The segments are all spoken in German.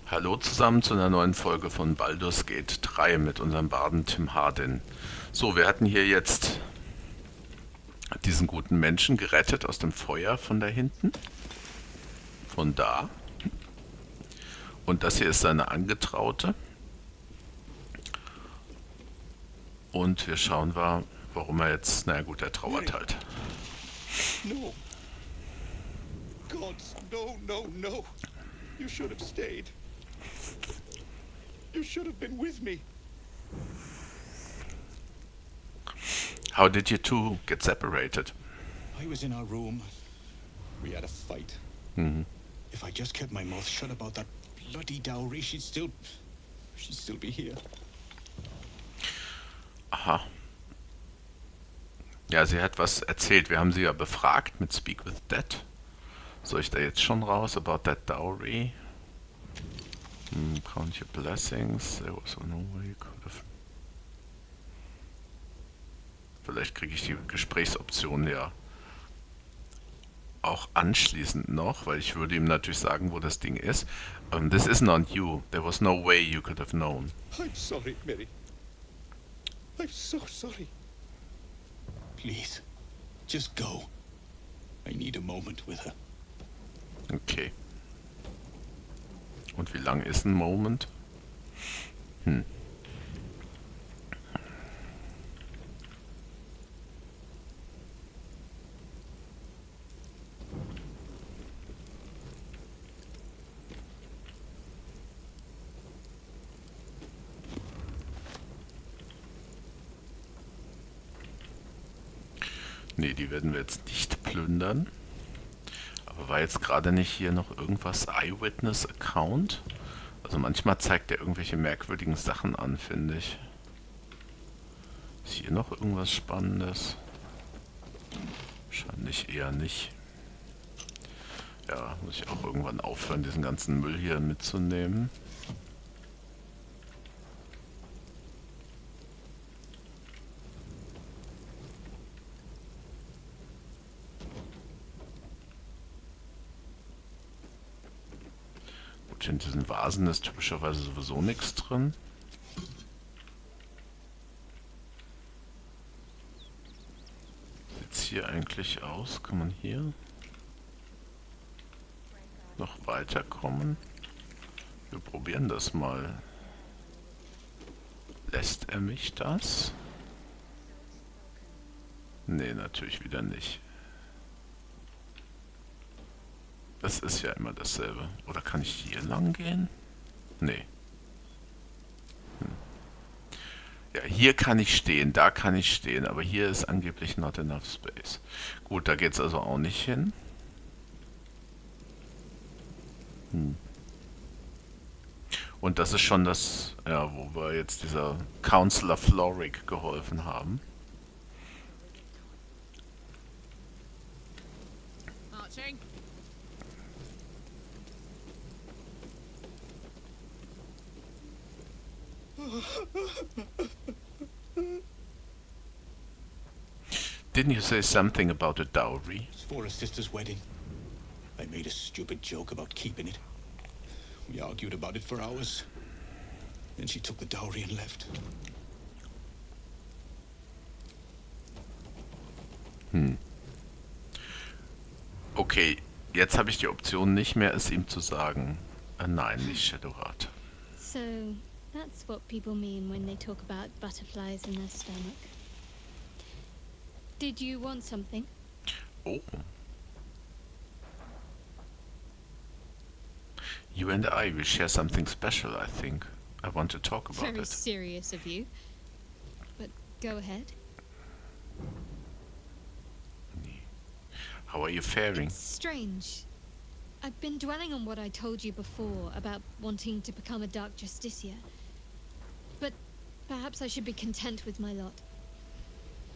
Hallo zusammen zu einer neuen Folge von Baldur's Gate 3 mit unserem Barden Tim Hardin. So, wir hatten hier jetzt diesen guten Menschen gerettet aus dem Feuer von da hinten. Von da. Und das hier ist seine Angetraute. Und wir schauen mal, warum er jetzt... Na gut, er trauert halt. No. God, no, no, no. You should have stayed. You should have been with me. How did you two get separated? I was in our room. We had a fight. If I just kept my mouth shut about that bloody dowry, she'd still be here. Aha. Ja, sie hat was erzählt. Wir haben sie ja befragt mit Speak with Dead. Soll ich da jetzt schon raus? About that dowry? Count your blessings. There was no way you could have... Vielleicht kriege ich die Gesprächsoption ja auch anschließend noch, weil ich würde ihm natürlich sagen, wo das Ding ist. This isn't on you. There was no way you could have known. I'm sorry, Mary. I'm so sorry. Please, just go. I need a moment with her. Okay. Und wie lang ist ein Moment? Ne, die werden wir jetzt nicht plündern. Aber war jetzt gerade nicht hier noch irgendwas Eyewitness-Account? Also manchmal zeigt er irgendwelche merkwürdigen Sachen an, finde ich. Ist hier noch irgendwas Spannendes? Wahrscheinlich eher nicht. Ja, muss ich auch irgendwann aufhören, diesen ganzen Müll hier mitzunehmen. Gut, in diesen Vasen ist typischerweise sowieso nichts drin. Sieht's hier eigentlich aus? Kann man hier noch weiterkommen? Wir probieren das mal. Lässt er mich das? Nee, natürlich wieder nicht. Das ist ja immer dasselbe. Oder kann ich hier lang gehen? Nee. Ja, hier kann ich stehen, da kann ich stehen, aber hier ist angeblich not enough space. Gut, da geht's also auch nicht hin. Und das ist schon das, ja, wo wir jetzt dieser Counselor Floric geholfen haben. Marching. Didn't you say something about a dowry? It's for a sister's wedding. I made a stupid joke about keeping it. We argued about it for hours. Then she took the dowry and left. Okay, jetzt habe ich die Option nicht mehr, es ihm zu sagen. Nein, nicht Shadowheart. So, that's what people mean when they talk about butterflies in their stomach. Did you want something? Oh. You and I, we share something special, I think. I want to talk about Very it. serious of you. But go ahead. How are you faring? It's strange. I've been dwelling on what I told you before about wanting to become a Dark Justicia. But perhaps I should be content with my lot.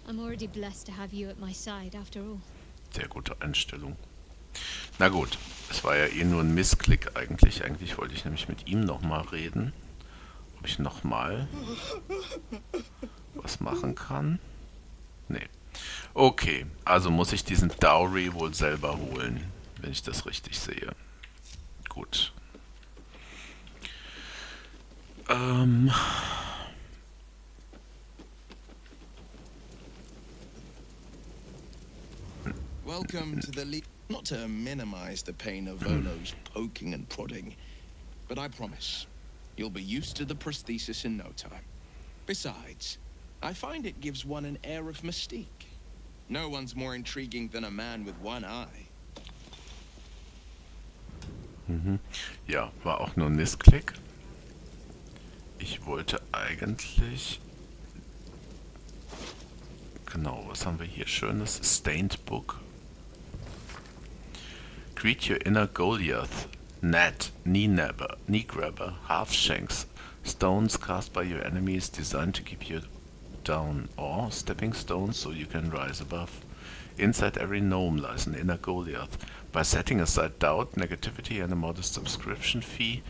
I'm already blessed to have you at my side, after all. Sehr gute Einstellung. Na gut, es war ja eh nur ein Missklick eigentlich. Eigentlich wollte ich nämlich mit ihm nochmal reden. Ob ich nochmal was machen kann? Nee. Okay, also muss ich diesen Dowry wohl selber holen, wenn ich das richtig sehe. Gut. Ähm, Welcome to the not to minimize the pain of Volo's poking and prodding, but I promise, you'll be used to the prosthesis in no time. Besides, I find it gives one an air of mystique. No one's more intriguing than a man with one eye. ja, war auch nur ein Missklick. Ich wollte eigentlich... Genau, was haben wir hier Schönes? Stained Book. Greet your inner Goliath. Net, knee grabber, half shanks. Stones cast by your enemies designed to keep you down. Or stepping stones so you can rise above. Inside every gnome lies an inner Goliath. By setting aside doubt, negativity and a modest subscription fee,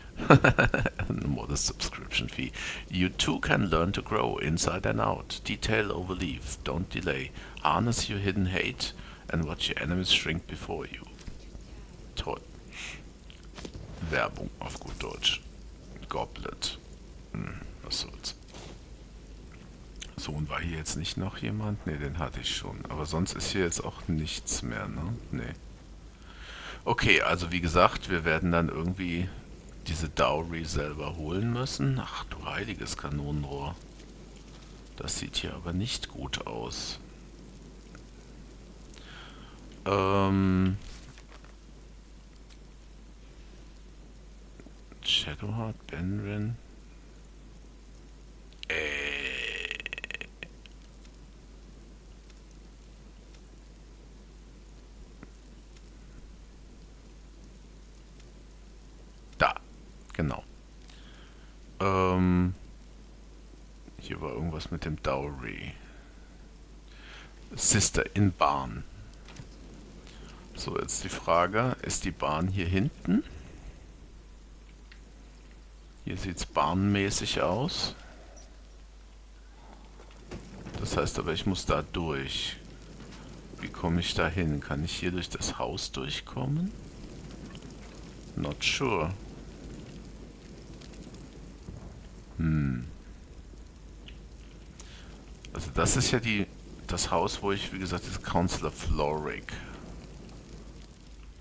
you too can learn to grow inside and out. Detail over leaf, don't delay. Harness your hidden hate and watch your enemies shrink before you. Toll. Werbung auf gut Deutsch. Goblet. Was soll's. So, und war hier jetzt nicht noch jemand? Ne, den hatte ich schon. Aber sonst ist hier jetzt auch nichts mehr, ne? Ne. Okay, also wie gesagt, wir werden dann irgendwie diese Dowry selber holen müssen. Ach du heiliges Kanonenrohr. Das sieht hier aber nicht gut aus. Shadowheart, Benrin. Da, genau. Hier war irgendwas mit dem Dowry. Sister in Bahn. So, jetzt die Frage, ist die Bahn hier hinten? Hier sieht es bahnmäßig aus. Das heißt aber, ich muss da durch. Wie komme ich da hin? Kann ich hier durch das Haus durchkommen? Not sure. Also das ist ja das Haus, wo ich, wie gesagt, das Counselor Floric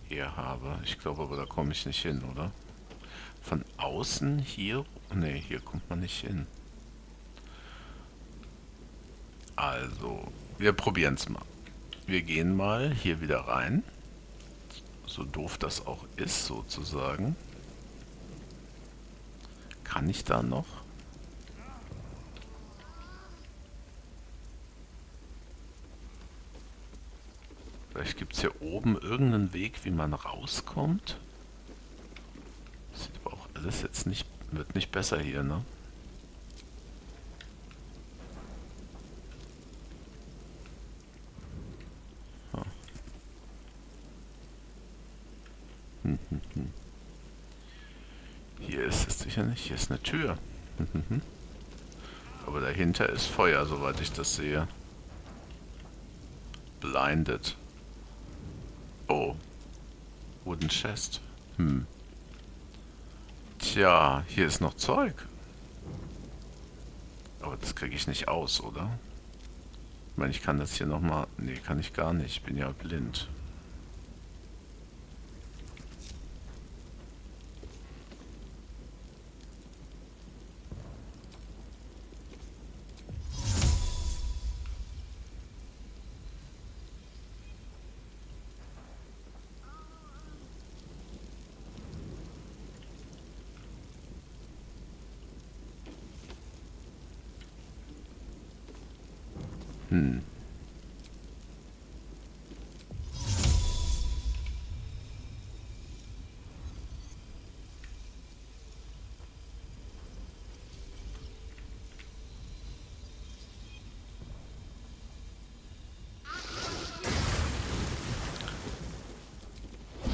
hier habe. Ich glaube aber, da komme ich nicht hin, oder? Von außen hier? Ne, hier kommt man nicht hin. Also, wir probieren es mal. Wir gehen mal hier wieder rein. So doof das auch ist, sozusagen. Kann ich da noch? Vielleicht gibt es hier oben irgendeinen Weg, wie man rauskommt. Sieht aber auch alles jetzt nicht, wird nicht besser hier, ne? Hier ist es sicher nicht. Hier ist eine Tür. Aber dahinter ist Feuer, soweit ich das sehe. Blinded. Oh. Wooden Chest. Tja, hier ist noch Zeug. Aber das kriege ich nicht aus, oder? Ich meine, ich kann das hier nochmal... Nee, kann ich gar nicht. Ich bin ja blind.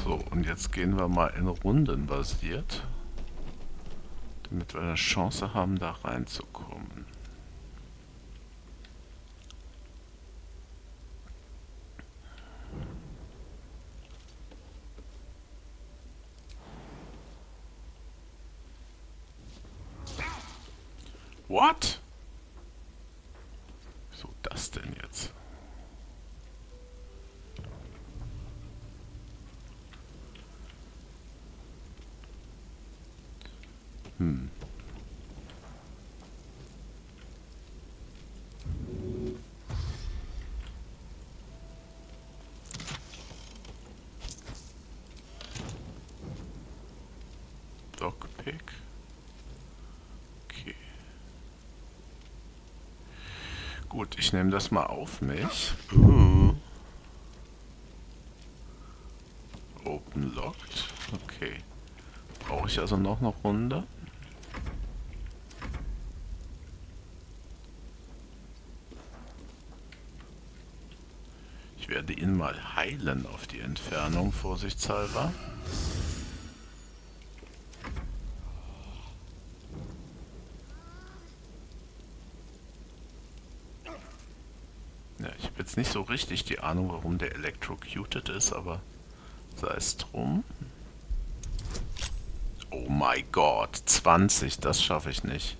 So, und jetzt gehen wir mal in Runden basiert, damit wir eine Chance haben, da reinzukommen. What? So das denn jetzt? Hm. Lockpick. Okay. Gut, ich nehme das mal auf mich. Open locked. Okay. Brauche ich also noch eine Runde? Ich werde ihn mal heilen auf die Entfernung, vorsichtshalber. Ja, ich habe jetzt nicht so richtig die Ahnung, warum der electrocuted ist, aber sei es drum. Oh mein Gott, 20, das schaffe ich nicht.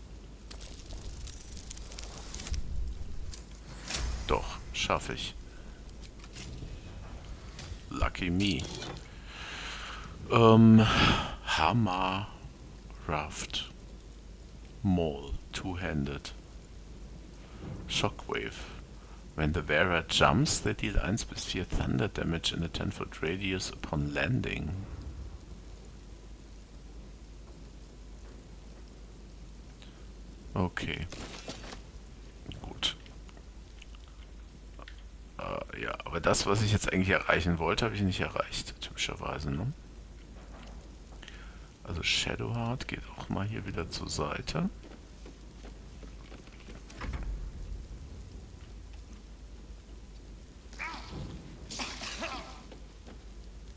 Doch, schaffe ich. Lucky me. Hammer, Raft, Maul, two-handed. Shockwave. When the wearer jumps, they deal 1 bis 4 Thunder Damage in a 10-foot radius upon landing. Okay. Gut. Ja, aber das, was ich jetzt eigentlich erreichen wollte, habe ich nicht erreicht, typischerweise, ne? Also Shadowheart geht auch mal hier wieder zur Seite.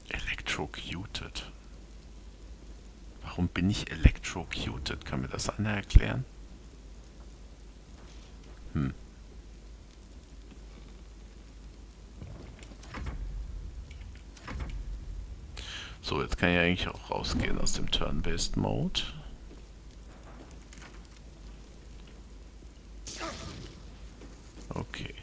Electrocuted. Warum bin ich electrocuted? Kann mir das einer erklären? So, jetzt kann ich eigentlich auch rausgehen aus dem Turn-Based Mode. Okay.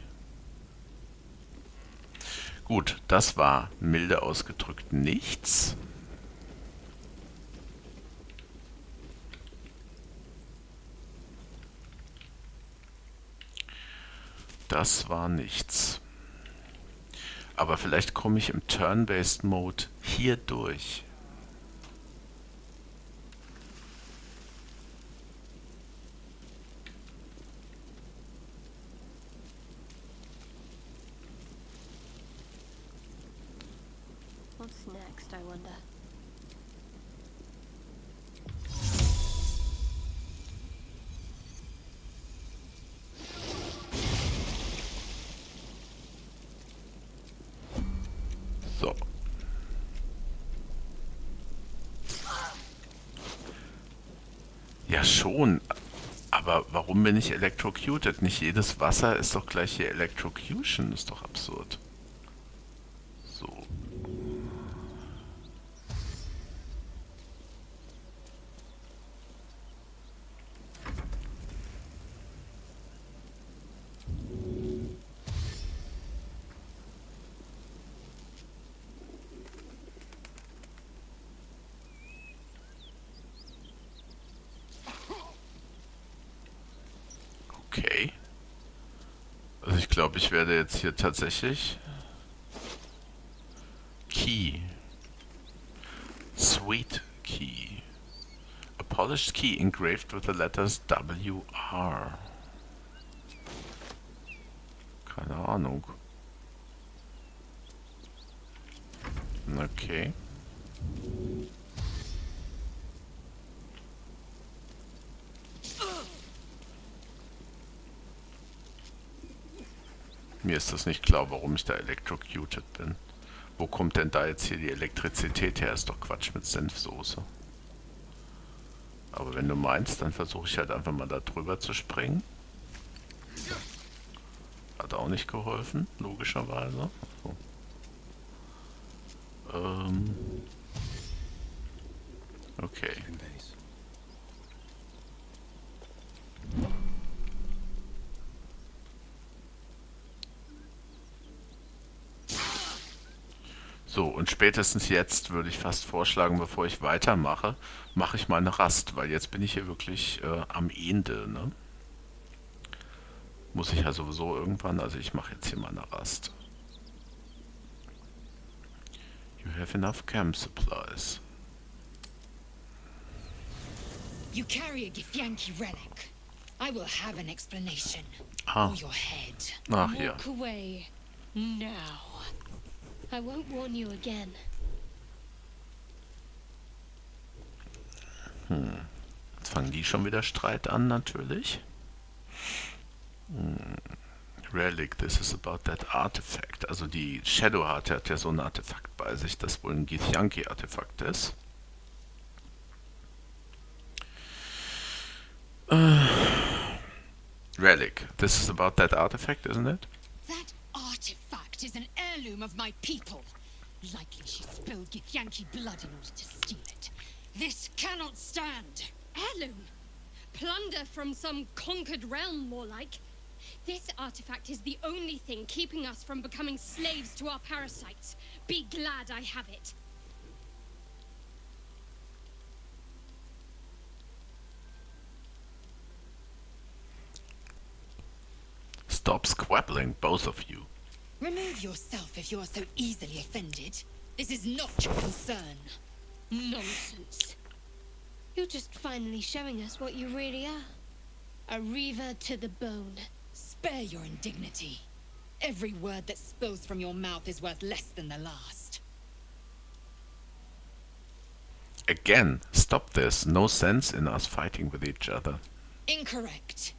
Gut, das war milde ausgedrückt nichts. Das war nichts. Aber vielleicht komme ich im Turn-Based Mode hier durch. What's next, I wonder? So. Ja schon, aber warum bin ich electrocuted? Nicht jedes Wasser ist doch gleich hier Electrocution, ist doch absurd. So. Okay. Also ich glaube, ich werde jetzt hier tatsächlich Key. Sweet Key. A polished key engraved with the letters WR. Keine Ahnung. Okay. Mir ist das nicht klar, warum ich da electrocuted bin. Wo kommt denn da jetzt hier die Elektrizität her? Ist doch Quatsch mit Senfsoße. Aber wenn du meinst, dann versuche ich halt einfach mal da drüber zu springen. Hat auch nicht geholfen, logischerweise. So. Okay. In base. So, und spätestens jetzt würde ich fast vorschlagen, bevor ich weitermache, mache ich mal eine Rast, weil jetzt bin ich hier wirklich am Ende, ne? Muss ich ja sowieso irgendwann, also ich mache jetzt hier mal eine Rast. You have enough camp supplies. You carry a Githyanki relic. I will have an explanation. Ah. Or your head. Ach ja. Walk away. Now. I won't warn you again. Jetzt fangen die schon wieder Streit an, natürlich. Relic, this is about that artifact. Also die Shadowheart hat ja so ein Artefakt bei sich, das wohl ein Githyanki-Artefakt ist. Relic, this is about that artifact, isn't it? That artifact is an heirloom of my people. Likely she spilled Githyanki blood in order to steal it. This cannot stand. Heirloom? Plunder from some conquered realm, more like. This artifact is the only thing keeping us from becoming slaves to our parasites. Be glad I have it. Stop squabbling, both of you. Remove yourself if you are so easily offended. This is not your concern. Nonsense. You're just finally showing us what you really are. A reaver to the bone. Spare your indignity. Every word that spills from your mouth is worth less than the last. Again, stop this. No sense in us fighting with each other. Incorrect.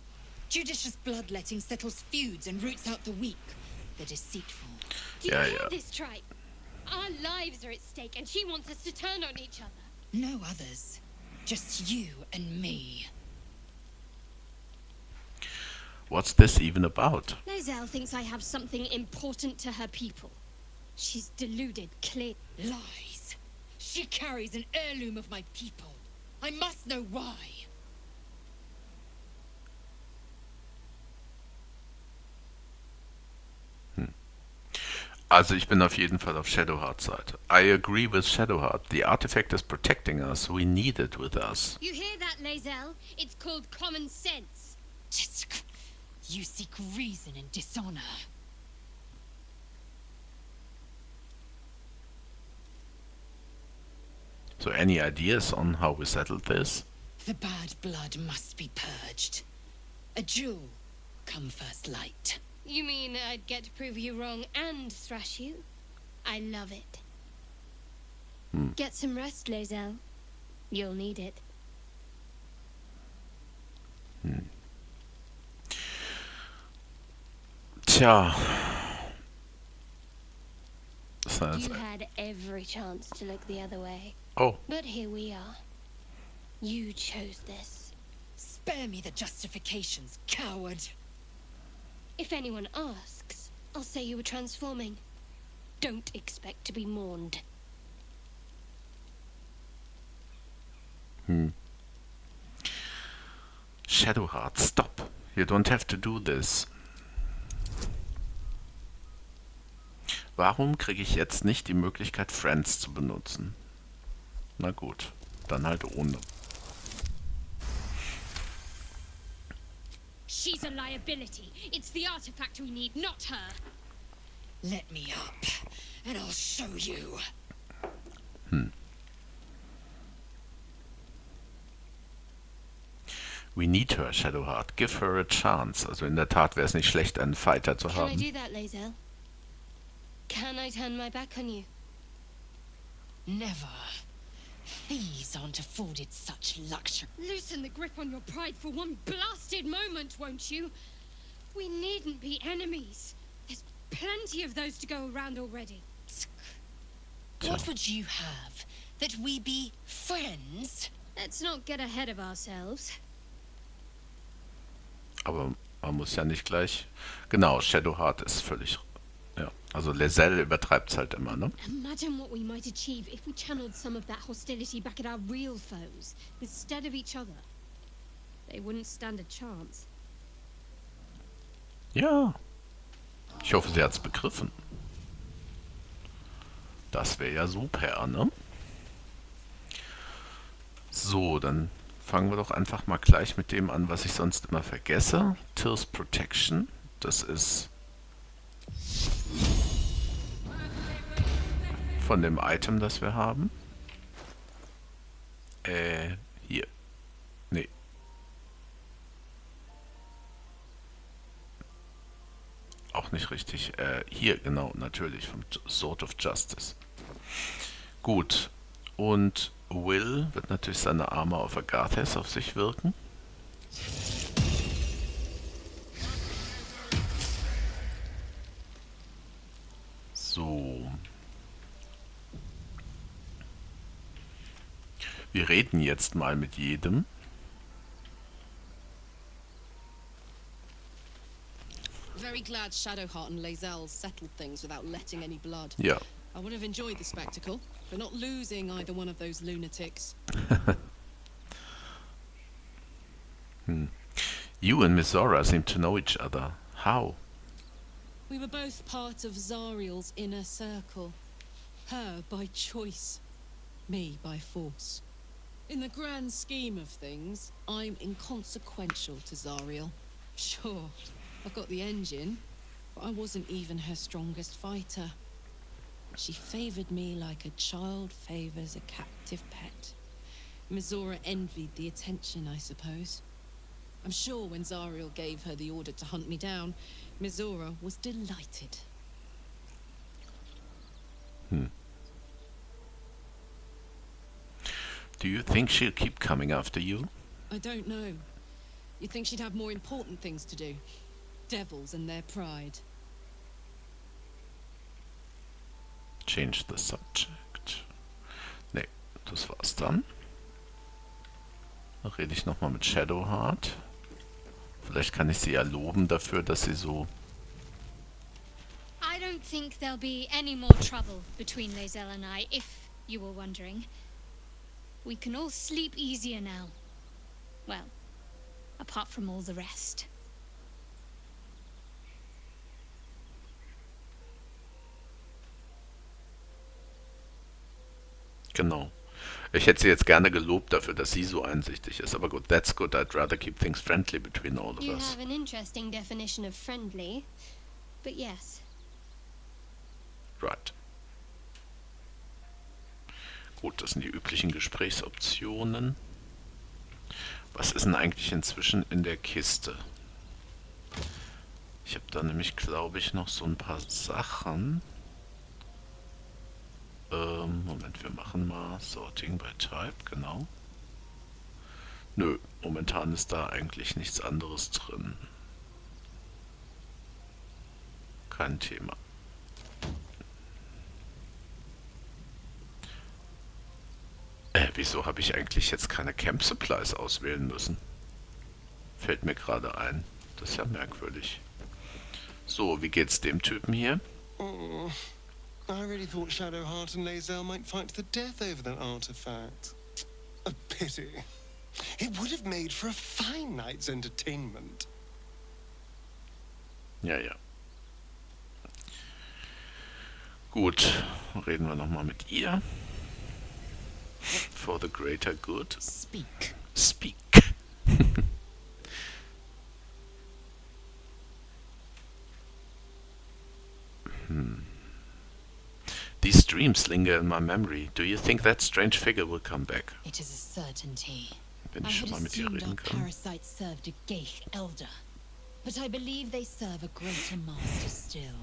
Judicious bloodletting settles feuds and roots out the weak, the deceitful. Do you Yeah, hear yeah. this tribe? Our lives are at stake and she wants us to turn on each other. No others. Just you and me. What's this even about? Lozelle thinks I have something important to her people. She's deluded, clear. Lies. She carries an heirloom of my people. I must know why. Also ich bin auf jeden Fall auf Shadowheart's Seite. I agree with Shadowheart. The artifact is protecting us. We need it with us. You hear that, Lozelle? It's called common sense. Tisk. You seek reason in dishonor. So any ideas on how we settled this? The bad blood must be purged. A jewel come first light. You mean I'd get to prove you wrong and thrash you? I love it. Get some rest, Lozelle. You'll need it. Tja. Das war jetzt You had every chance to look the other way. oh, But here we are. You chose this. Spare me the justifications, coward. If anyone asks, I'll say you were transforming. Don't expect to be mourned. Shadowheart, stop. You don't have to do this. Warum kriege ich jetzt nicht die Möglichkeit, Friends zu benutzen? Na gut, dann halt ohne. She's a liability. It's the artifact we need, not her. Let me up, and I'll show you. We need her, Shadowheart. Give her a chance. Also in der Tat wäre es nicht schlecht, einen Fighter zu Can I haben. do that, Lozelle? Can I turn my back on you? Never. Thieves aren't afforded such luxury. Loosen the grip on your pride for one blasted moment, won't you? We needn't be enemies. There's plenty of those to go around already. What would you have? That we be friends? Let's not get ahead of ourselves. Aber man muss ja nicht gleich... Genau, Shadowheart ist völlig... Ja, also Lozelle übertreibt es halt immer, ne? Imagine what we might achieve if we channeled some of that hostility back at our real foes, instead of each other. They wouldn't stand a chance. Ja. Ich hoffe, sie hat es begriffen. Das wäre ja super, ne? So, dann fangen wir doch einfach mal gleich mit dem an, was ich sonst immer vergesse. Tears Protection. Das ist von dem Item, das wir haben. Hier. Nee. Auch nicht richtig. Hier, genau, natürlich, vom Sword of Justice. Gut. Und Will wird natürlich seine Armor auf Agathes auf sich wirken. So. Wir reden jetzt mal mit jedem. Very glad Shadowheart and Lae'zel settled things without letting any blood. Ja. I would have enjoyed the spectacle, but not losing either one of those lunatics. You and Miss Zora seem to know each other. How? We were both part of Zariel's inner circle. Her by choice, me by force. In the grand scheme of things, I'm inconsequential to Zariel. Sure, I've got the engine, but I wasn't even her strongest fighter. She favored me like a child favors a captive pet. Mizora envied the attention, I suppose. I'm sure when Zariel gave her the order to hunt me down, Mizora was delighted. Do you think she'll keep coming after you? I don't know. You'd think she'd have more important things to do. Devils and their pride. Change the subject. Nee, das war's dann. Dann rede ich nochmal mit Shadowheart. Vielleicht kann ich sie ja loben dafür, dass sie so... I don't think there'll be any more trouble between Lae'zel and I, if you were wondering. We can all sleep easier now. Well, apart from all the rest. Genau. Ich hätte sie jetzt gerne gelobt dafür, dass sie so einsichtig ist. Aber gut, that's good. I'd rather keep things friendly between all of You us. have an interesting definition of friendly, but yes. Right. Gut, das sind die üblichen Gesprächsoptionen. Was ist denn eigentlich inzwischen in der Kiste? Ich habe da nämlich, glaube ich, noch so ein paar Sachen. Moment, wir machen mal Sorting by Type, genau. Nö, momentan ist da eigentlich nichts anderes drin. Kein Thema. Wieso habe ich eigentlich jetzt keine Camp Supplies auswählen müssen? Fällt mir gerade ein. Das ist ja merkwürdig. So, wie geht's dem Typen hier? Oh, I really thought Shadowheart and Lae'zel might fight to the death over that artifact. A pity. It would have made for a fine night's entertainment. Ja, ja. Gut, reden wir nochmal mit ihr. For the greater good. Speak. Speak. These dreams linger in my memory. Do you think that strange figure will come back? It is a certainty. Wenn I ich had schon mal mit ihr assumed reden our kann. parasites served a Geich elder, but I believe they serve a greater master still.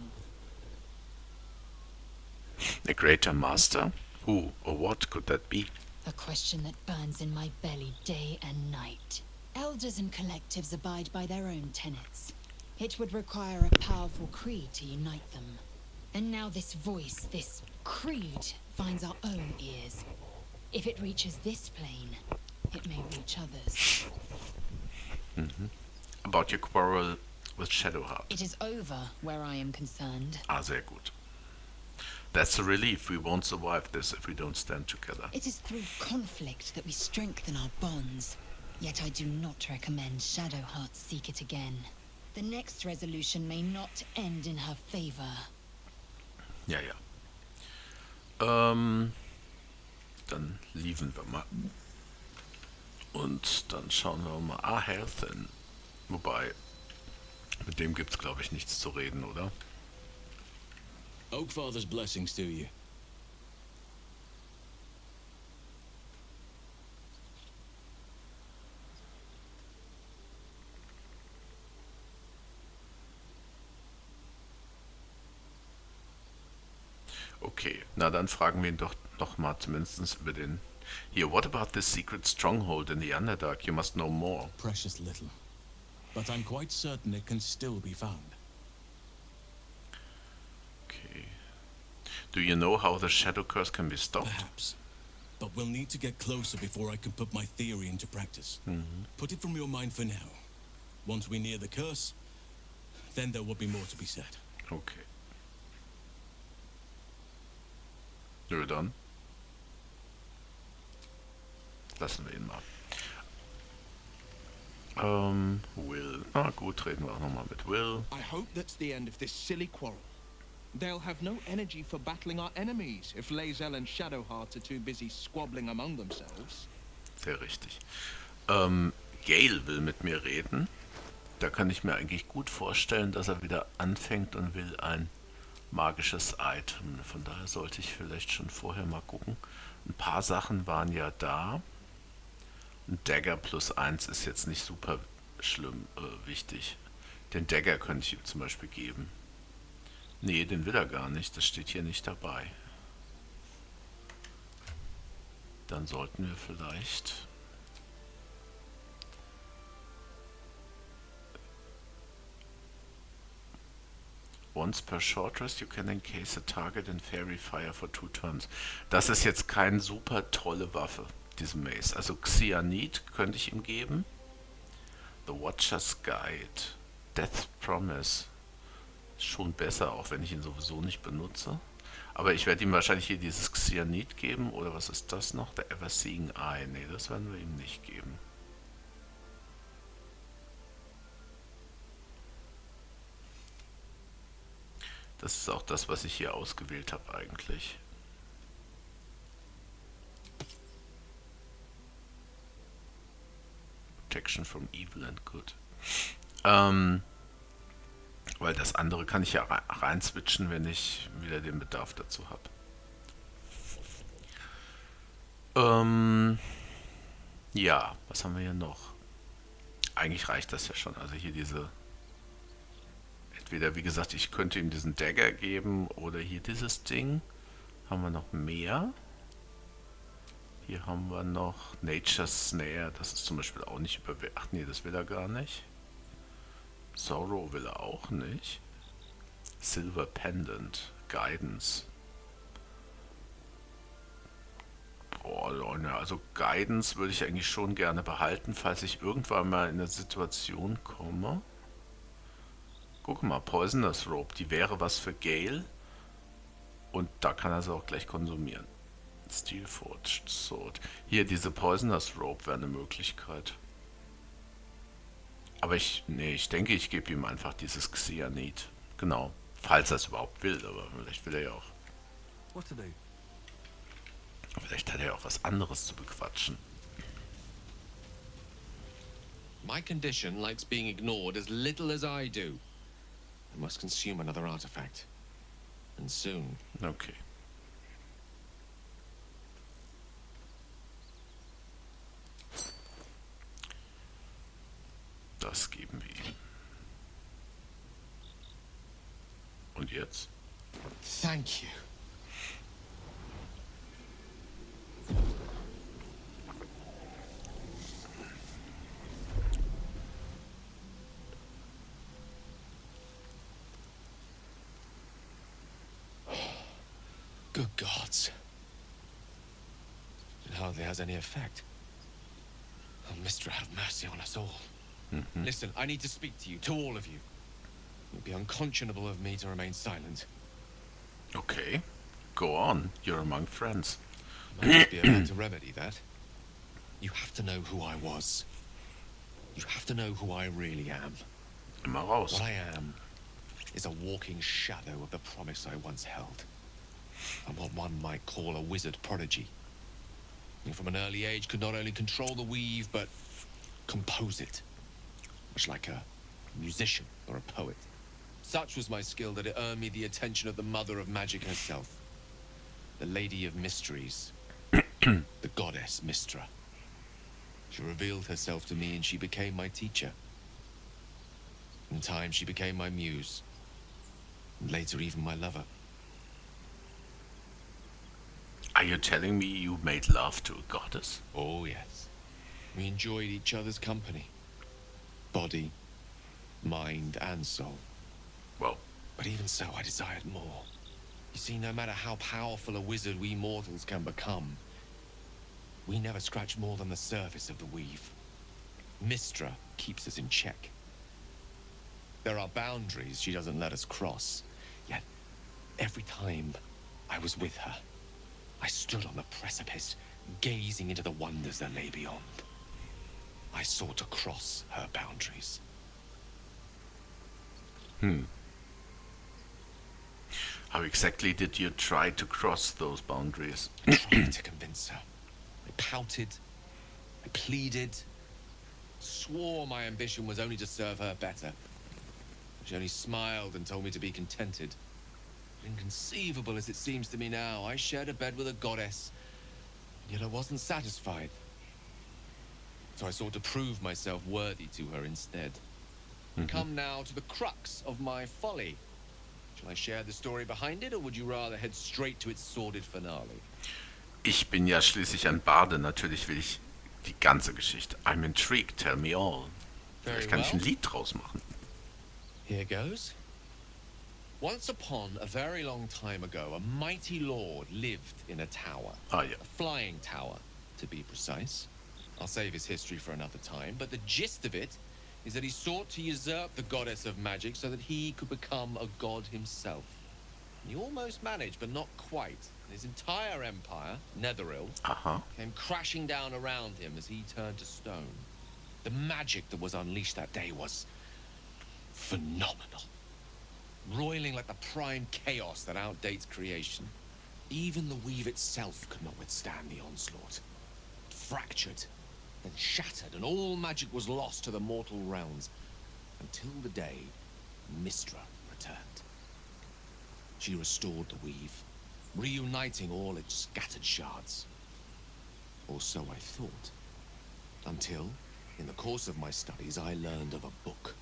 A greater master? Who or what could that be? A question that burns in my belly day and night. Elders and collectives abide by their own tenets. It would require a powerful creed to unite them. And now this voice, this creed, finds our own ears. If it reaches this plane, it may reach others. About your quarrel with Shadowheart. It is over where I am concerned. Ah, sehr gut. That's a relief. We won't survive this if we don't stand together. It is through conflict that we strengthen our bonds. Yet I do not recommend Shadowheart seek it again. The next resolution may not end in her favor. Ja, ja. Dann liefen wir mal. Und dann schauen wir mal. Ah, Healthen. Wobei, mit dem gibt's glaube ich nichts zu reden, oder? Oakfather's blessings to you. Okay, na dann fragen wir ihn doch noch mal zumindest über den... Hier, what about this secret stronghold in the Underdark? You must know more. Precious little. But I'm quite certain it can still be found. Okay. Do you know how the Shadow Curse can be stopped? Perhaps. But we'll need to get closer before I can put my theory into practice. Put it from your mind for now. Once we near the curse, then there will be more to be said. Okay. Nö, dann lassen wir ihn mal. Will. Na gut, reden wir auch nochmal mit Will. I hope that's the end of this silly quarrel. They'll have no energy for battling our enemies if Lae'zel and Shadowheart are too busy squabbling among themselves. Sehr richtig. Gale will mit mir reden. Da kann ich mir eigentlich gut vorstellen, dass er wieder anfängt und will ein magisches Item. Von daher sollte ich vielleicht schon vorher mal gucken. Ein paar Sachen waren ja da. Ein Dagger +1 ist jetzt nicht super schlimm wichtig. Den Dagger könnte ich ihm zum Beispiel geben. Nee, den will er gar nicht. Das steht hier nicht dabei. Dann sollten wir vielleicht... Once per short rest you can encase a target in fairy fire for 2 turns. Das ist jetzt keine super tolle Waffe, diese Mace. Also Cyanid könnte ich ihm geben. The Watcher's Guide. Death Promise. Schon besser, auch wenn ich ihn sowieso nicht benutze. Aber ich werde ihm wahrscheinlich hier dieses Cyanid geben. Oder was ist das noch? The Ever-Seeing Eye. Nee, das werden wir ihm nicht geben. Das ist auch das, was ich hier ausgewählt habe eigentlich. Protection from Evil and Good. Weil das andere kann ich ja rein switchen, wenn ich wieder den Bedarf dazu habe. Ja, was haben wir hier noch? Eigentlich reicht das ja schon. Also hier diese... Entweder, wie gesagt, ich könnte ihm diesen Dagger geben oder hier dieses Ding. Haben wir noch mehr? Hier haben wir noch Nature's Snare. Das ist zum Beispiel auch nicht überwältigend. Ach nee, das will er gar nicht. Sorrow will er auch nicht. Silver Pendant. Guidance. Boah, Leute, also Guidance würde ich eigentlich schon gerne behalten, falls ich irgendwann mal in eine Situation komme. Guck mal, Poisonous Rope, die wäre was für Gale. Und da kann er sie auch gleich konsumieren. Steelforged Sword. Hier, diese Poisonous Rope wäre eine Möglichkeit. Aber ich denke, ich gebe ihm einfach dieses Cyanid. Genau. Falls er es überhaupt will, aber vielleicht will er ja auch. Vielleicht hat er ja auch was anderes zu bequatschen. My condition likes being ignored as little as I do. I must consume another artifact. And soon. Okay. Das geben wir ihm. Und jetzt? Thank you. Good gods. It hardly has any effect. Oh, Mistra, have mercy on us all. Listen, I need to speak to you, to all of you. It would be unconscionable of me to remain silent. Okay. Go on. You're among friends. Might just be about to remedy that. You have to know who I was. You have to know who I really am. Immer raus. What I am is a walking shadow of the promise I once held. I'm what one might call a wizard prodigy. And from an early age could not only control the weave, but compose it. Much like a musician or a poet. Such was my skill that it earned me the attention of the mother of magic herself. The Lady of Mysteries. The goddess Mystra. She revealed herself to me and she became my teacher. In time, she became my muse. And later, even my lover. Are you telling me you made love to a goddess? Oh, yes. We enjoyed each other's company. Body, mind, and soul. Well, But even so, I desired more. You see, no matter how powerful a wizard we mortals can become, we never scratch more than the surface of the weave. Mystra keeps us in check. There are boundaries she doesn't let us cross. Yet, every time I was with her, I stood on the precipice, gazing into the wonders that lay beyond. I sought to cross her boundaries. How exactly did you try to cross those boundaries? I tried to convince her. I pouted. I pleaded. Swore my ambition was only to serve her better. She only smiled and told me to be contented. Inconceivable as it seems to me now, I shared a bed with a goddess, yet I wasn't satisfied. So I sought to prove myself worthy to her instead. Come now to the crux of my folly. Shall I share the story behind it, or would you rather head straight to its sordid finale? Ich bin ja schließlich ein Barde, natürlich will ich die ganze Geschichte. I'm intrigued, tell me all. Very Vielleicht kann ich ein well. Lied draus machen. Here goes. Once upon a very long time ago, a mighty lord lived in a tower. Ah ja. A flying tower, to be precise. I'll save his history for another time, but the gist of it is that he sought to usurp the goddess of magic so that he could become a god himself. He almost managed, but not quite. His entire empire, Netheril, Aha. came crashing down around him as he turned to stone. The magic that was unleashed that day was phenomenal. Roiling like the prime chaos that outdates creation. Even the weave itself could not withstand the onslaught. It fractured, then shattered, and all magic was lost to the mortal realms. Until the day Mystra returned. She restored the weave, reuniting all its scattered shards. Or so I thought. Until, in the course of my studies, I learned of a book.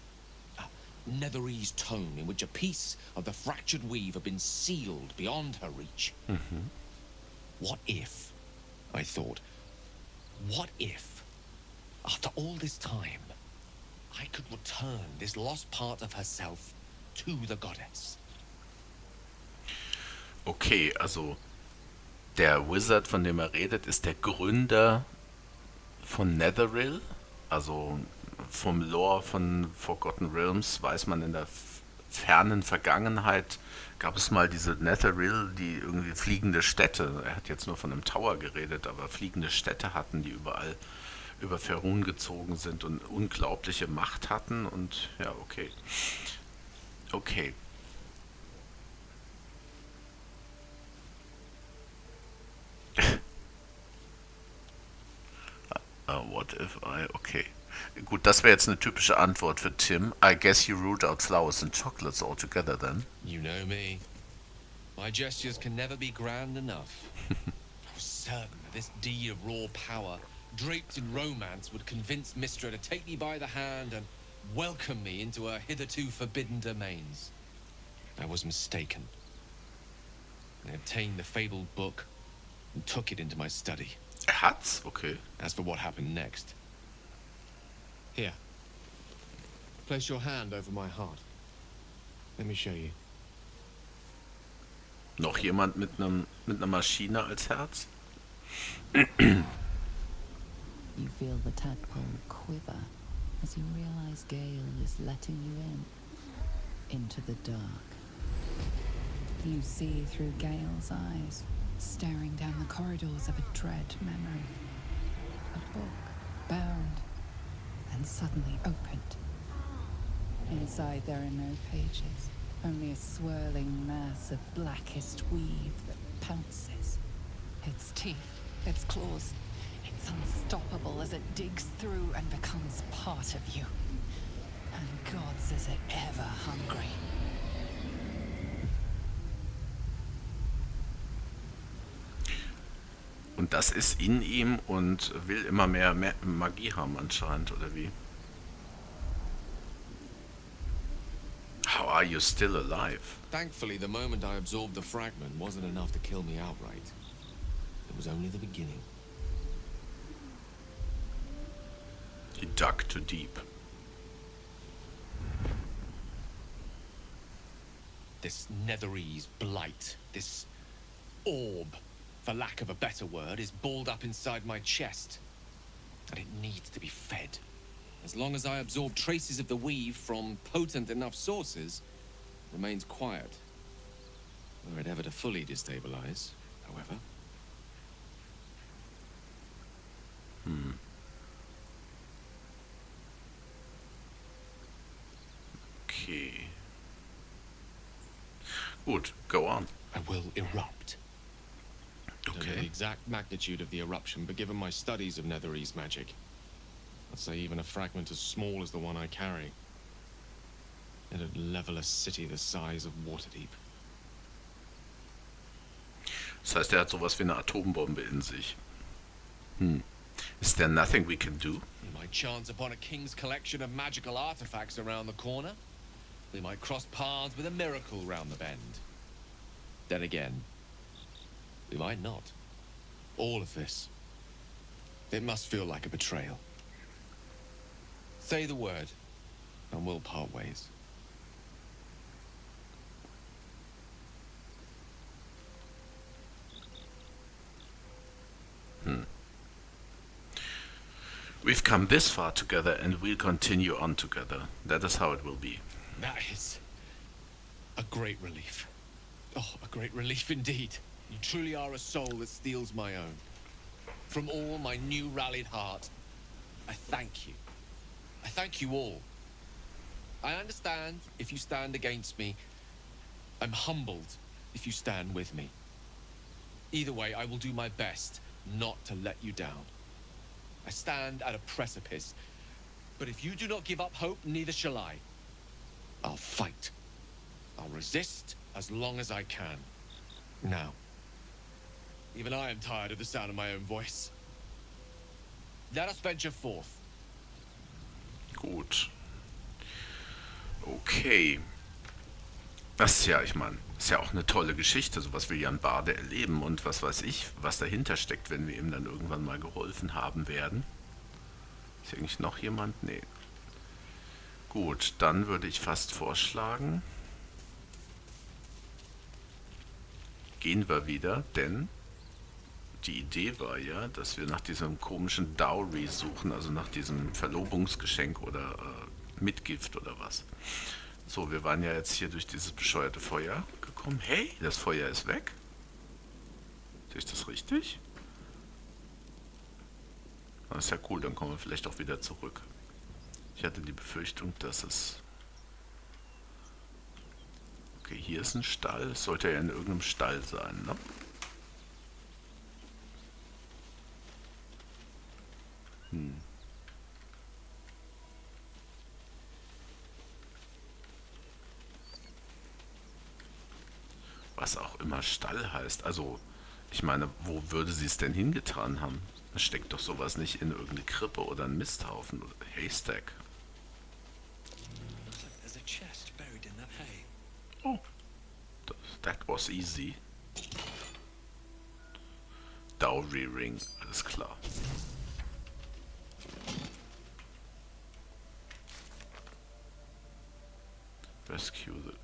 Netherese tome in which a piece of the fractured weave had been sealed beyond her reach. What if, I thought, what if, after all this time, I could return this lost part of herself to the goddess? Okay, also der Wizard, von dem er redet, ist der Gründer von Netheril. Also vom Lore von Forgotten Realms weiß man, in der fernen Vergangenheit gab es mal diese Netheril, die irgendwie fliegende Städte, er hat jetzt nur von einem Tower geredet, aber fliegende Städte hatten, die überall über Ferun gezogen sind und unglaubliche Macht hatten und ja, okay. Okay. What if I... Okay. Gut, das wäre jetzt eine typische Antwort für Tim. I guess you ruled out flowers and chocolates altogether then. You know me. My gestures can never be grand enough. I was certain that this deed of raw power, draped in romance, would convince Mystra to take me by the hand and welcome me into her hitherto forbidden domains. I was mistaken. I obtained the fabled book and took it into my study. Er hat's? Okay. As for what happened next... Here. Place your hand over my heart. Let me show you. Noch jemand mit einer Maschine als Herz? You feel the tadpole quiver as you realize Gale is letting you into the dark. You see through Gale's eyes, staring down the corridors of a dread memory. A book, bound, and suddenly opened. Inside there are no pages, only a swirling mass of blackest weave that pounces. Its teeth, its claws, it's unstoppable as it digs through and becomes part of you. And gods, is it ever hungry. Und das ist in ihm und will immer mehr Magie haben anscheinend, oder wie? How are you still alive? Thankfully, the moment I absorbed the fragment wasn't enough to kill me outright. It was only the beginning. He dug too deep. This Netherese blight, this orb, for lack of a better word, is balled up inside my chest. And it needs to be fed. As long as I absorb traces of the weave from potent enough sources, it remains quiet. Were it ever to fully destabilize, however. Okay. Gut, go on. I will erupt. Don't know the Okay. exact magnitude of the eruption, but given my studies of Netherese magic, I'd say even a fragment as small as the one I carry, it'd level a city the size of Waterdeep. Das heißt, er hat sowas wie eine Atombombe in sich. Is there nothing we can do? We might chance upon a king's collection of magical artifacts around the corner. We might cross paths with a miracle round the bend. Then again, we might not. All of this, it must feel like a betrayal. Say the word, and we'll part ways. We've come this far together and we'll continue on together. That is how it will be. That is a great relief. Oh, a great relief indeed. You truly are a soul that steals my own. From all my new rallied heart, I thank you. I thank you all. I understand if you stand against me. I'm humbled if you stand with me. Either way, I will do my best not to let you down. I stand at a precipice, but if you do not give up hope, neither shall I. I'll fight. I'll resist as long as I can. Now, even I am tired of the sound of my own voice. Let us venture forth. Gut. Okay. Das ist ja, ich meine, ist ja auch eine tolle Geschichte. Sowas will Jan Barde erleben und was weiß ich, was dahinter steckt, wenn wir ihm dann irgendwann mal geholfen haben werden. Ist hier eigentlich noch jemand? Nee. Gut, dann würde ich fast vorschlagen, gehen wir wieder, denn die Idee war ja, dass wir nach diesem komischen Dowry suchen, also nach diesem Verlobungsgeschenk oder Mitgift oder was. So, wir waren ja jetzt hier durch dieses bescheuerte Feuer gekommen. Hey, das Feuer ist weg. Sehe ich das richtig? Das ist ja cool, dann kommen wir vielleicht auch wieder zurück. Ich hatte die Befürchtung, dass es... Okay, hier ist ein Stall. Es sollte ja in irgendeinem Stall sein, ne? Was auch immer Stall heißt. Also, ich meine, wo würde sie es denn hingetan haben? Da steckt doch sowas nicht in irgendeine Krippe oder einen Misthaufen oder Haystack. Looks like there's a chest buried in that hay. Oh, that was easy. Dowry Ring, alles klar. Rescue the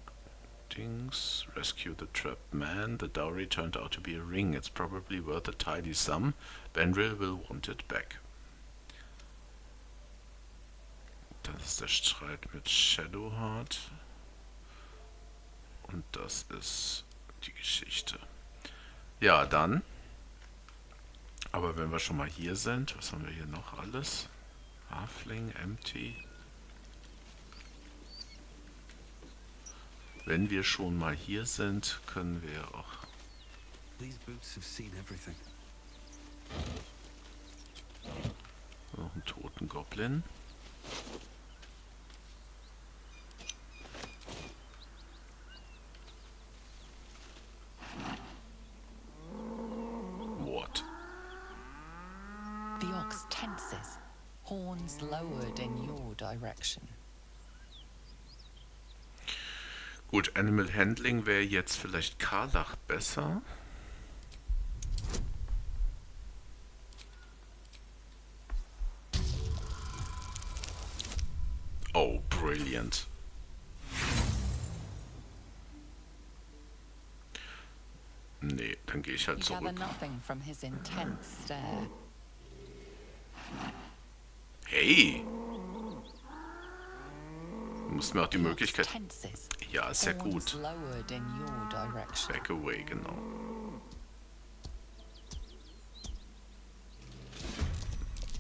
things, rescue the trapped man. The dowry turned out to be a ring. It's probably worth a tidy sum. Benril will want it back. Das ist der Streit mit Shadowheart. Und das ist die Geschichte. Ja, dann. Aber wenn wir schon mal hier sind, was haben wir hier noch alles? Halfling, Empty. Wenn wir schon mal hier sind, können wir auch These boots have seen everything. Noch einen toten Goblin. What? The ox tenses, horns lowered in your direction. Gut, Animal Handling wäre jetzt vielleicht Karlach besser. Oh, brilliant. Nee, dann gehe ich halt You gather zurück. nothing from his intense stare. Hey! Du musst mir auch die The ox Möglichkeit... tenses, Ja, sehr horns gut. lowered in your direction. Back away, genau.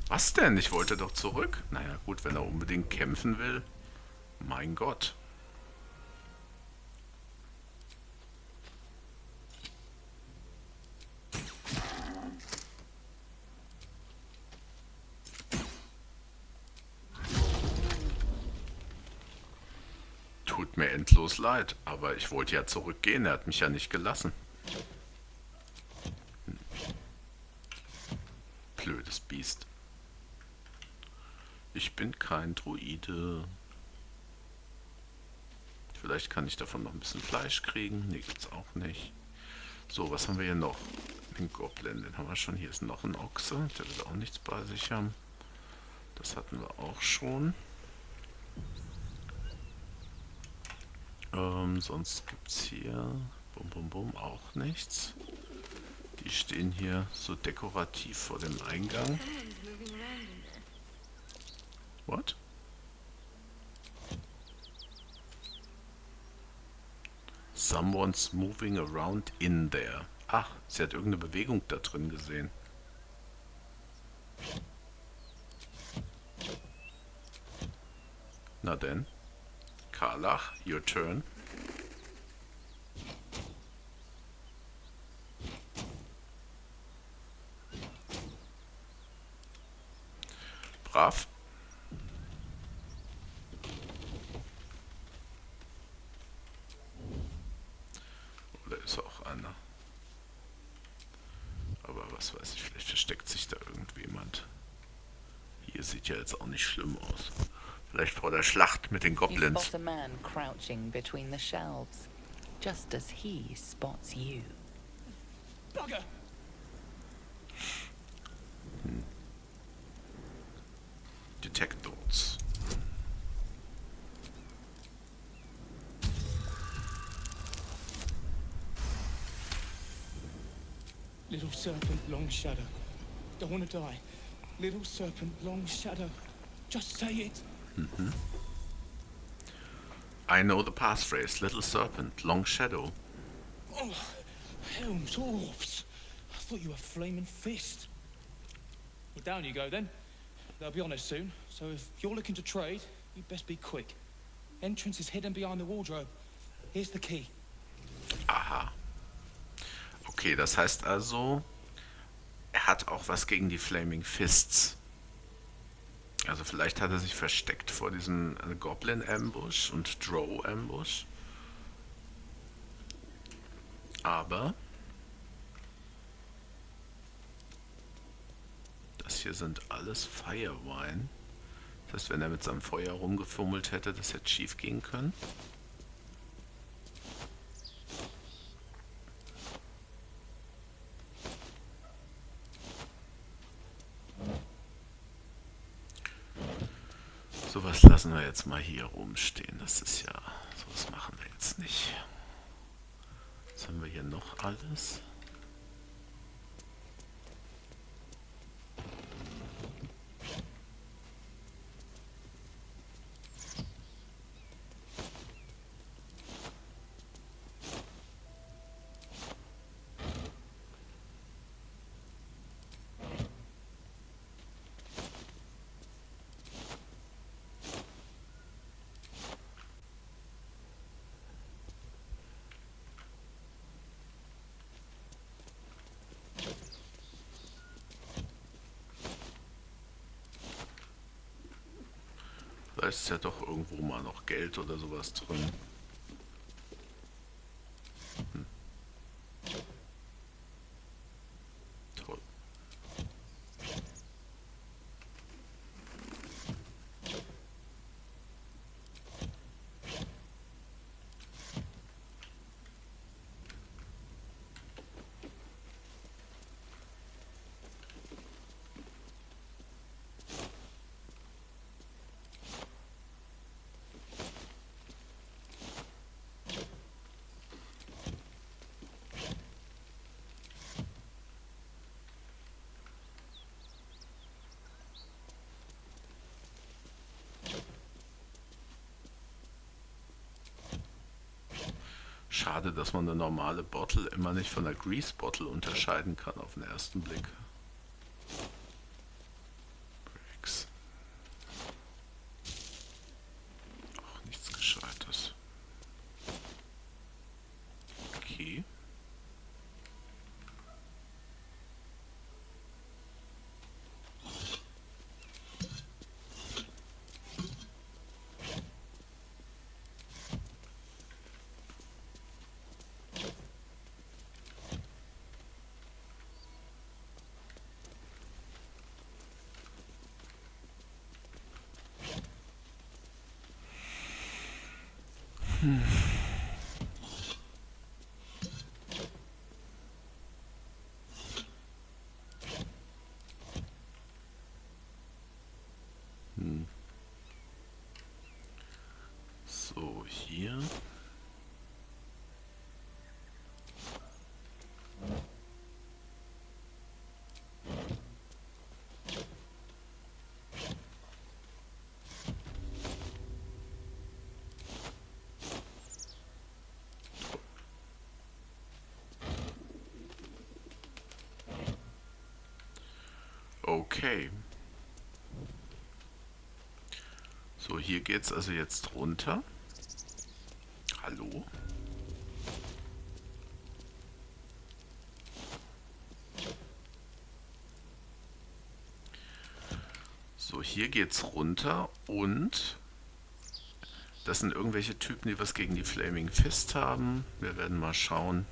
Was denn? Ich wollte doch zurück. Naja, gut, wenn er unbedingt kämpfen will. Mein Gott. Tut mir endlos leid, aber ich wollte ja zurückgehen. Er hat mich ja nicht gelassen. Blödes Biest. Ich bin kein Druide. Vielleicht kann ich davon noch ein bisschen Fleisch kriegen. Nee, gibt's auch nicht. So, was haben wir hier noch? Den Goblin, den haben wir schon. Hier ist noch ein Ochse. Der will auch nichts bei sich haben. Das hatten wir auch schon. Sonst gibt's hier bum bum bum auch nichts. Die stehen hier so dekorativ vor dem Eingang. What? Someone's moving around in there. Ach, sie hat irgendeine Bewegung da drin gesehen. Na denn. Karlach, your turn. Brav. Oder ist auch einer? Aber was weiß ich, vielleicht versteckt sich da irgendjemand. Hier sieht ja jetzt auch nicht schlimm aus. Vielleicht vor der Schlacht mit den You Goblins. spot a man crouching between the shelves, just as he spots you. Bugger! Detect thoughts. Little serpent, long shadow. Don't want to die. Little serpent, long shadow. Just say it. I know the passphrase. Little serpent, long shadow. Oh, Helm's orbs. I thought you were flaming fist. Well, down you go then. They'll be on us soon, so if you're looking to trade, you best be quick. Entrance is hidden behind the wardrobe. Here's the key. Aha. Okay, das heißt also, er hat auch was gegen die Flaming Fists. Also vielleicht hat er sich versteckt vor diesem Goblin-Ambush und Drow-Ambush. Aber das hier sind alles Firewine. Das heißt, wenn er mit seinem Feuer rumgefummelt hätte, das hätte schief gehen können. Sowas lassen wir jetzt mal hier rumstehen. Das ist ja, sowas machen wir jetzt nicht. Was haben wir hier noch alles? Vielleicht ist ja doch irgendwo mal noch Geld oder sowas drin. Toll. Schade, dass man eine normale Bottle immer nicht von der Grease Bottle unterscheiden kann auf den ersten Blick. Bricks. Auch nichts Gescheites. Okay. So, hier. Okay. So, hier geht's also jetzt runter. Hallo? So, hier geht's runter und das sind irgendwelche Typen, die was gegen die Flaming Fist haben. Wir werden mal schauen,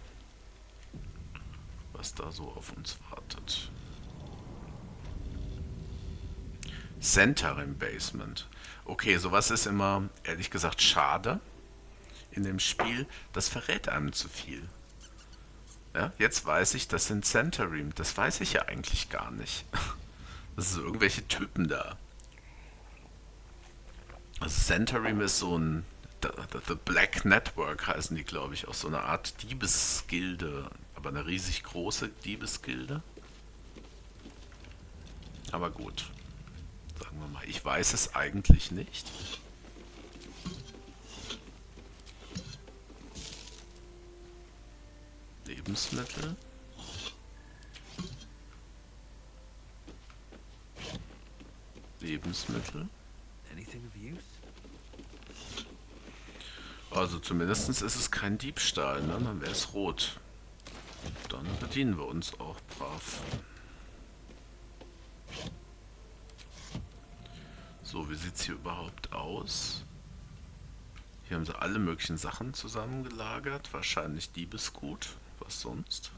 was da so auf uns wartet. Center im Basement. Okay, sowas ist immer, ehrlich gesagt, schade in dem Spiel. Das verrät einem zu viel. Ja, jetzt weiß ich, das sind Centerim. Das weiß ich ja eigentlich gar nicht. Das sind irgendwelche Typen da. Also Centerim ist so ein The Black Network heißen die, glaube ich, auch so eine Art Diebesgilde, aber eine riesig große Diebesgilde. Aber gut, sagen wir mal, ich weiß es eigentlich nicht. Lebensmittel. Lebensmittel. Also zumindest ist es kein Diebstahl, ne? Dann wäre es rot. Dann bedienen wir uns auch brav. So, wie sieht es hier überhaupt aus? Hier haben sie alle möglichen Sachen zusammengelagert. Wahrscheinlich Diebesgut. Was sonst?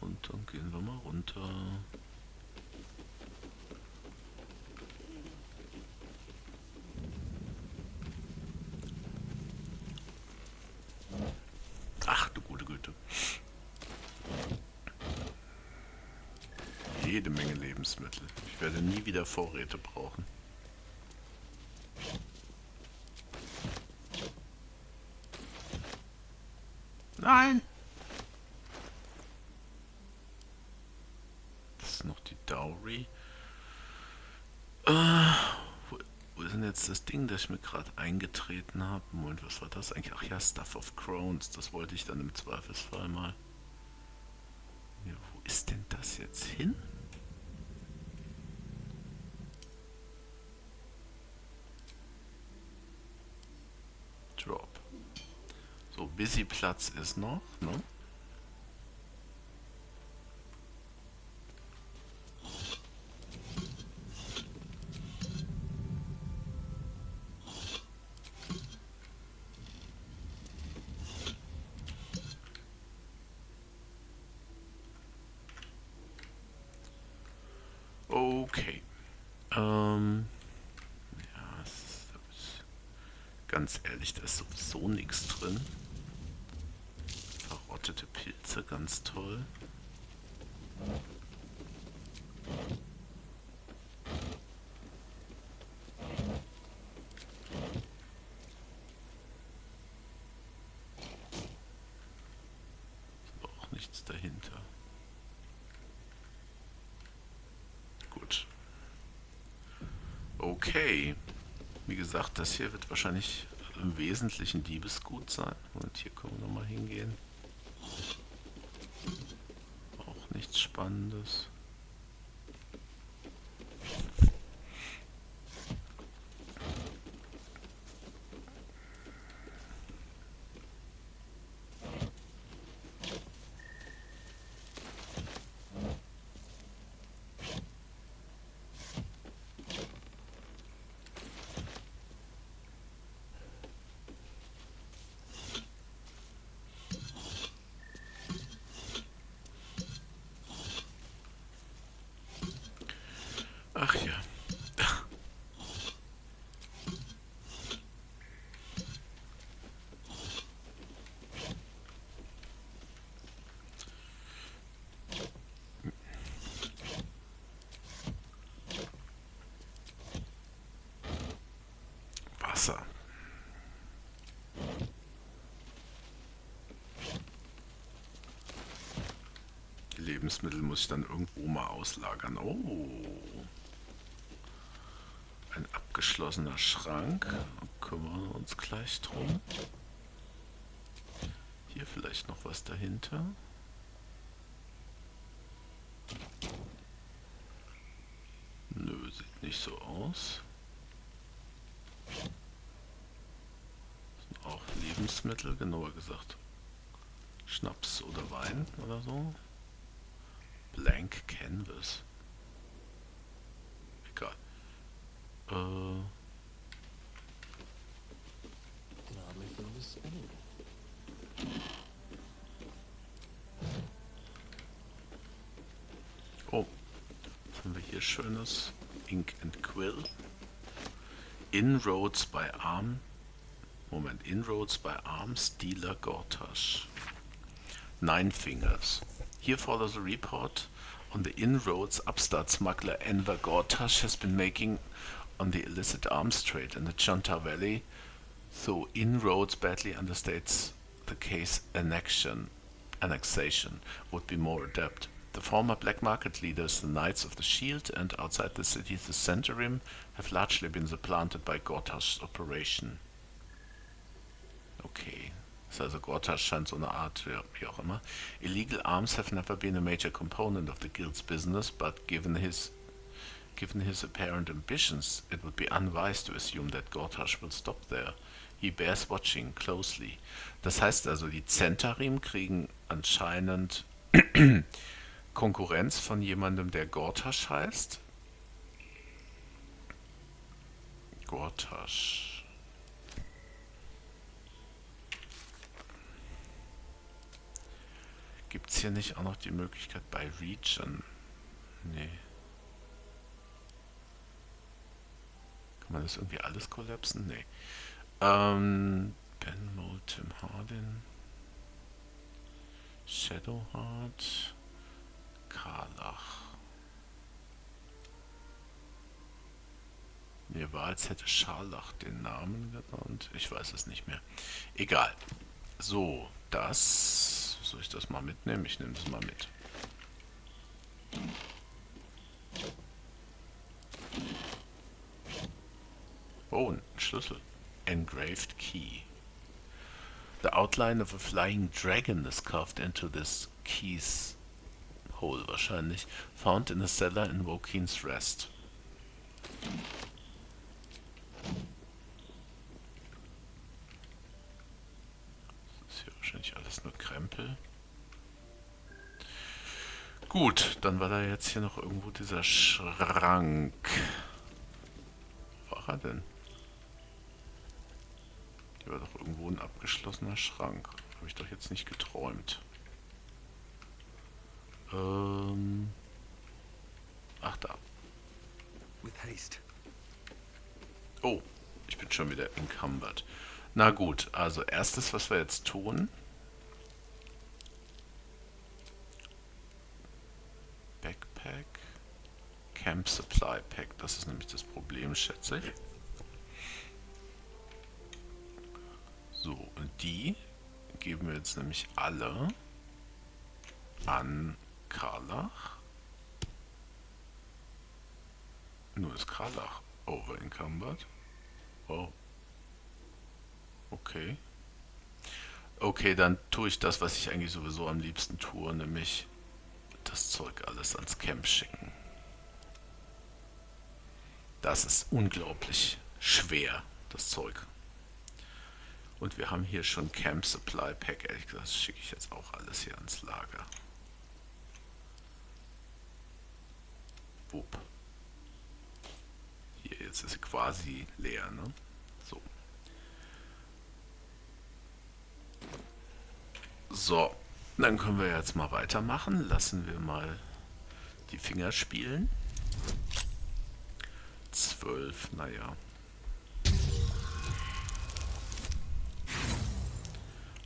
Und dann gehen wir mal runter. Ach du gute Güte. Jede Menge Lebensmittel. Ich werde nie wieder Vorräte brauchen. Nein! Das ist noch die Dowry. Wo ist denn jetzt das Ding, das ich mir gerade eingetreten habe? Moment, was war das eigentlich? Ach ja, Stuff of Crones. Das wollte ich dann im Zweifelsfall mal. Ja, wo ist denn das jetzt hin? Drop. So, Busy Platz ist noch, ne? Ja, ganz ehrlich, da ist sowieso nichts drin. Verrottete Pilze, ganz toll. Ist aber auch nichts dahinter. Gut. Okay. Wie gesagt, das hier wird wahrscheinlich im Wesentlichen Diebesgut sein. Und hier können wir nochmal hingehen. Auch nichts Spannendes. Ach ja. Wasser. Die Lebensmittel muss ich dann irgendwo mal auslagern. Oh. Ein abgeschlossener Schrank. Da kümmern wir uns gleich drum. Hier vielleicht noch was dahinter. Nö, sieht nicht so aus. Das sind auch Lebensmittel, genauer gesagt. Schnaps oder Wein oder so. Blank Canvas. Egal. Oh, was haben wir hier Schönes? Ink and Quill. Inroads by Arm. Moment, Inroads by Arms Dealer Gortash. 9 Fingers. Here follows a report on the inroads upstart smuggler Enver Gortash has been making on the illicit arms trade in the Chanta Valley, though inroads badly understates the case annexation would be more adept. The former black market leaders, the Knights of the Shield, and outside the city the Centurim, have largely been supplanted by Gortash's operation. Okay. Also Gortash scheint so eine Art, ja, wie auch immer. Illegal arms have never been a major component of the guild's business, but given his apparent ambitions, it would be unwise to assume that Gortash will stop there. He bears watching closely. Das heißt also, die Zentarim kriegen anscheinend Konkurrenz von jemandem, der Gortash heißt. Gortash. Gibt es hier nicht auch noch die Möglichkeit bei Region? Nee. Kann man das irgendwie alles kollapsen? Nee. Ben Mole, Tim Hardin, Shadowheart, Karlach. Mir war, als hätte Scharlach den Namen genannt. Ich weiß es nicht mehr. Egal. So, das... Soll ich das mal mitnehmen? Ich nehme das mal mit. Oh, ein Schlüssel. Engraved key. The outline of a flying dragon is carved into this key's hole wahrscheinlich. Found in a cellar in Wokin's Rest. Das ist hier wahrscheinlich alles nur Krempel. Gut, dann war da jetzt hier noch irgendwo dieser Schrank. Wo war er denn? Hier war doch irgendwo ein abgeschlossener Schrank. Habe ich doch jetzt nicht geträumt. Ach da. with haste. Oh, ich bin schon wieder encumbered. Na gut, also erstes, was wir jetzt tun. Backpack. Camp Supply Pack. Das ist nämlich das Problem, schätze ich. So, und die geben wir jetzt nämlich alle an Karlach. Nur ist Karlach over encumbered. Oh. Okay. Okay, dann tue ich das, was ich eigentlich sowieso am liebsten tue, nämlich das Zeug alles ans Camp schicken. Das ist unglaublich schwer, das Zeug. Und wir haben hier schon Camp Supply Pack. Ehrlich gesagt, das schicke ich jetzt auch alles hier ans Lager. Wupp. Hier, jetzt ist sie quasi leer, ne? So. So, dann können wir jetzt mal weitermachen. Lassen wir mal die Finger spielen. 12, naja.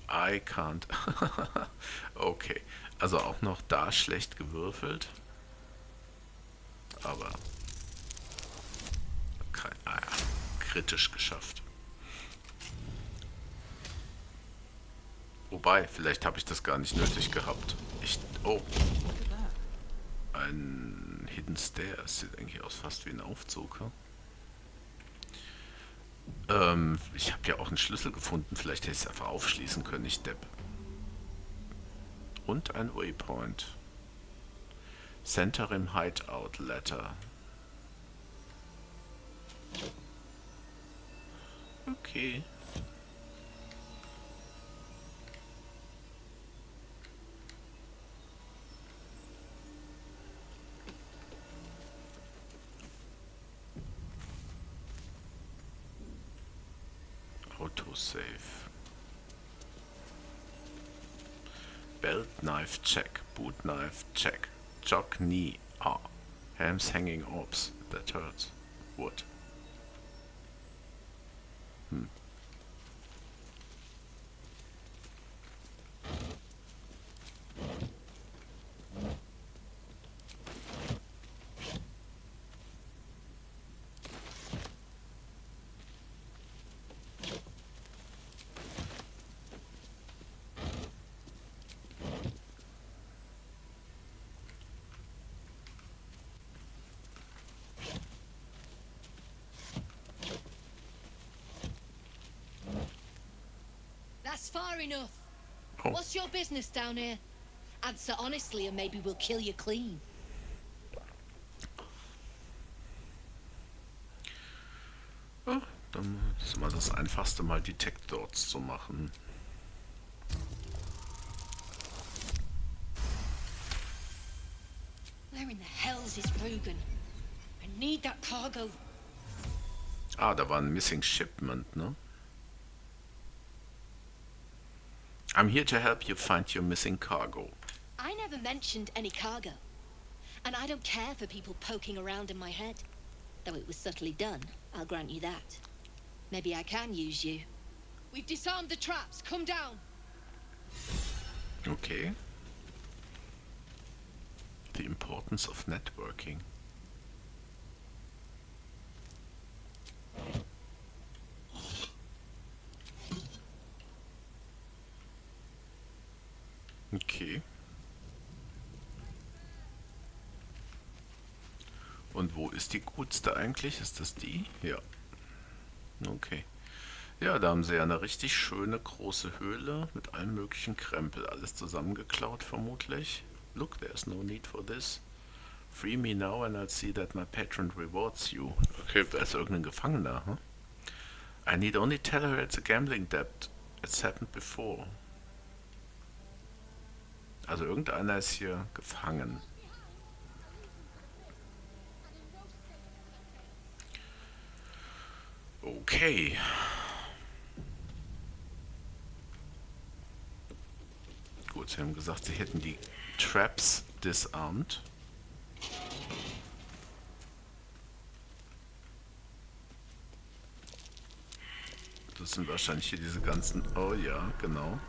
I can't. Okay, also auch noch da schlecht gewürfelt. Aber ja, kritisch geschafft. Wobei, vielleicht habe ich das gar nicht nötig gehabt. Oh. Ein Hidden Stairs. Sieht eigentlich aus fast wie ein Aufzug. Ich habe ja auch einen Schlüssel gefunden. Vielleicht hätte ich es einfach aufschließen können, ich Depp. Und ein Waypoint. Center im Hideout Letter. Okay. Autosave. Belt knife check. Boot knife check. Jog knee. Ah. Hams hanging orbs. That hurts. What? That's far enough. Oh. What's your business down here? Answer honestly and maybe we'll kill you clean. Ja, dann ist immer das Einfachste, mal Detect Dots zu machen. Where in the hell's is Rugen? I need that cargo. Ah, da war ein Missing Shipment, ne? I'm here to help you find your missing cargo. I never mentioned any cargo. And I don't care for people poking around in my head. Though it was subtly done, I'll grant you that. Maybe I can use you. We've disarmed the traps. Come down. Okay. The importance of networking. Okay. Und wo ist die gutste eigentlich? Ist das die? Ja. Okay. Ja, da haben sie ja eine richtig schöne große Höhle mit allem möglichen Krempel. Alles zusammengeklaut vermutlich. Look, there's no need for this. Free me now and I'll see that my patron rewards you. Okay, da ist irgendein Gefangener, hm? I need only tell her it's a gambling debt. It's happened before. Also irgendeiner ist hier gefangen. Okay. Gut, sie haben gesagt, sie hätten die Traps disarmed. Das sind wahrscheinlich hier diese ganzen... Oh ja, genau.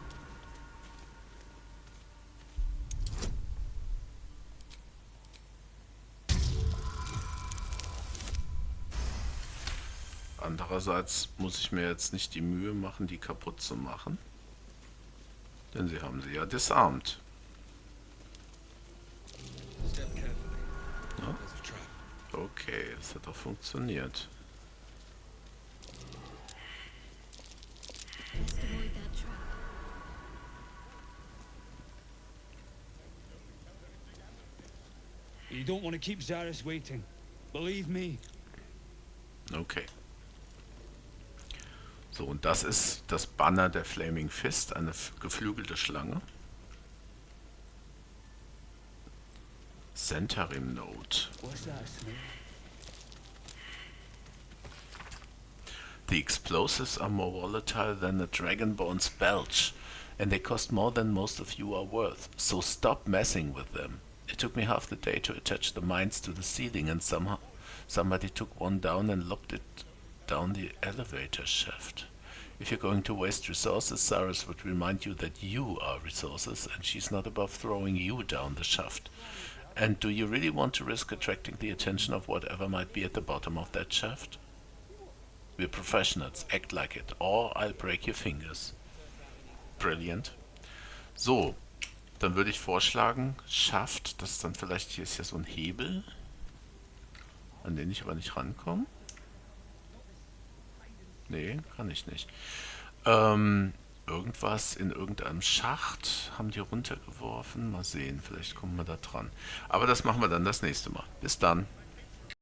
Andererseits muss ich mir jetzt nicht die Mühe machen, die kaputt zu machen. Denn sie haben sie ja disarmt. Ja? Okay, das hat doch funktioniert. Let's avoid that trap. You don't want to keep Zaris waiting. Believe me. Okay. So, und das ist das Banner der Flaming Fist, eine geflügelte Schlange. Centarim Note. What's that smell? The explosives are more volatile than a dragonborn's belch, and they cost more than most of you are worth, so stop messing with them. It took me half the day to attach the mines to the ceiling, and somehow somebody took one down and locked it down the elevator shaft. If you're going to waste resources, Cyrus would remind you that you are resources, and she's not above throwing you down the shaft. And do you really want to risk attracting the attention of whatever might be at the bottom of that shaft? We're professionals, act like it, or I'll break your fingers. Brilliant. So, dann würde ich vorschlagen, Schaft, das ist dann vielleicht, hier ist ja so ein Hebel, an den ich aber nicht rankomme. Nee, kann ich nicht. Irgendwas in irgendeinem Schacht haben die runtergeworfen. Mal sehen, vielleicht kommen wir da dran. Aber das machen wir dann das nächste Mal. Bis dann.